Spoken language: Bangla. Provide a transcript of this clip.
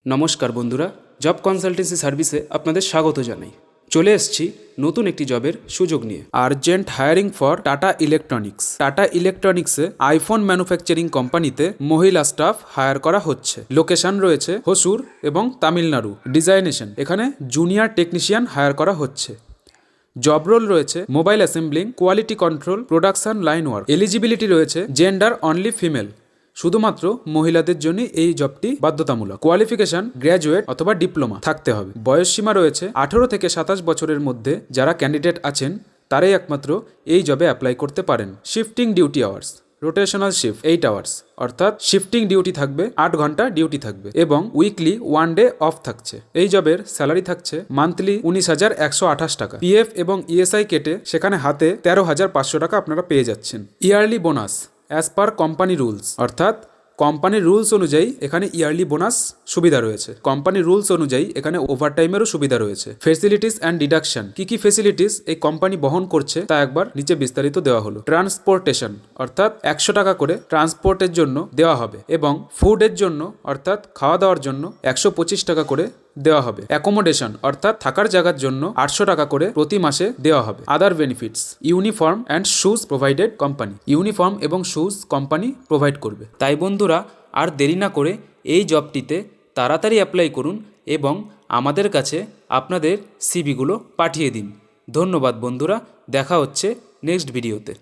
নমস্কার বন্ধুরা, জব কনসালটেন্সি সার্ভিসে আপনাদের স্বাগত জানাই। চলে এসেছি নতুন একটি জবের সুযোগ নিয়ে। Urgent hiring for Tata electronics. Tata ইলেকট্রনিক্সে আইফোন ম্যানুফ্যাকচারিং কোম্পানিতে মহিলা স্টাফ হায়ার করা হচ্ছে। লোকেশন রয়েছে হসুর এবং তামিলনাড়ু। ডিজাইনেশন, এখানে জুনিয়র টেকনিশিয়ান হায়ার করা হচ্ছে। জব রোল রয়েছে mobile assembling, quality control, production line work. Eligibility রয়েছে জেন্ডার অনলি ফিমেল, শুধুমাত্র মহিলাদের জন্য এই জবটি বাধ্যতামূলক। কোয়ালিফিকেশন গ্র্যাজুয়েট অথবা ডিপ্লোমা থাকতে হবে। বয়স সীমা রয়েছে 18 থেকে 27 বছরের মধ্যে যারা ক্যান্ডিডেট আছেন তারাই একমাত্র এই জবে অ্যাপ্লাই করতে পারেন। Shifting duty hours, rotational shift 8 hours, অর্থাৎ শিফটিং ডিউটি থাকবে, 8 ঘন্টা ডিউটি থাকবে এবং উইকলি 1 ডে অফ থাকছে। এই জবের স্যালারি থাকছে মান্থলি 19,128 টাকা। পিএফ এবং ইএসআই কেটে সেখানে হাতে 13,500 টাকা আপনারা পেয়ে যাচ্ছেন। Yearly bonus as per company rules, অর্থাৎ কোম্পানির রুলস অনুযায়ী এখানে ইয়ারলি বোনাস সুবিধা রয়েছে। কোম্পানির রুলস অনুযায়ী এখানে ওভারটাইমেরও সুবিধা রয়েছে। ফেসিলিটিস অ্যান্ড ডিডাকশন, কি ফেসিলিটিস এই কোম্পানি বহন করছে তা একবার নিচে বিস্তারিত দেওয়া হলো। ট্রান্সপোর্টেশন, অর্থাৎ 100 টাকা করে ট্রান্সপোর্টের জন্য দেওয়া হবে এবং ফুডের জন্য অর্থাৎ খাওয়া দাওয়ার জন্য 125 টাকা করে দেওয়া হবে। অ্যাকোমোডেশন, অর্থাৎ থাকার জায়গার জন্য 800 টাকা করে প্রতি মাসে দেওয়া হবে। আদার benefits, uniform and shoes provided company. Uniform এবং শুজ কোম্পানি প্রোভাইড করবে। তাই বন্ধুরা, আর দেরি না করে এই জবটিতে তাড়াতাড়ি অ্যাপ্লাই করুন এবং আমাদের কাছে আপনাদের সিভিগুলো পাঠিয়ে দিন। ধন্যবাদ বন্ধুরা, দেখা হচ্ছে নেক্সট ভিডিওতে।